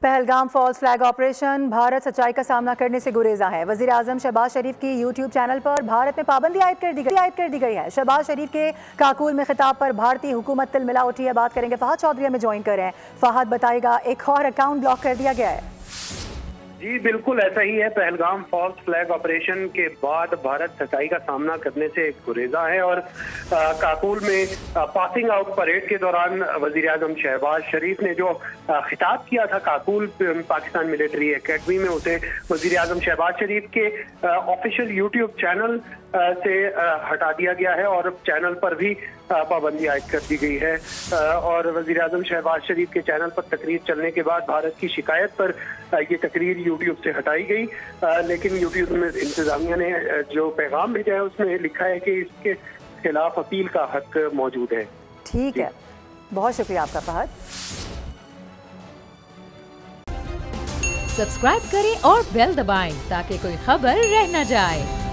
Pahalgam false flag operation, Bharat सच्चाई का सामना करने से गुरेजा है। वजीर आजम शहबाज शरीफ की यूट्यूब चैनल पर भारत में पाबंदी आयद कर दी गई है। शहबाज शरीफ के काकुल में खिताब पर भारतीय हुकूमत तिलमिला उठी है। बात करेंगे, फहद चौधरी में ज्वाइन कर रहे हैं। फहद बताएगा, एक और अकाउंट ब्लॉक कर दिया गया है। जी बिल्कुल ऐसा ही है। पहलगाम फॉल्स फ्लैग ऑपरेशन के बाद भारत सच्चाई का सामना करने से गुरेजा है और काकुल में पासिंग आउट परेड के दौरान वजीर आजम शहबाज शरीफ ने जो खिताब किया था काकुल पाकिस्तान मिलिट्री एकेडमी में, उसे वजीर आजम शहबाज शरीफ के ऑफिशियल यूट्यूब चैनल से हटा दिया गया है और चैनल पर भी पाबंदी आयद कर दी गई है। और वजीर आजम शहबाज शरीफ के चैनल पर तकरीर चलने के बाद भारत की शिकायत पर ये तकरीर यूट्यूब से हटाई गई, लेकिन यूट्यूब में इंतजामिया ने जो पैगाम भेजा है उसमें लिखा है कि इसके खिलाफ अपील का हक मौजूद है। ठीक है, बहुत शुक्रिया आपका फहद। सब्सक्राइब करें और बेल दबाएं ताकि कोई खबर रह न जाए।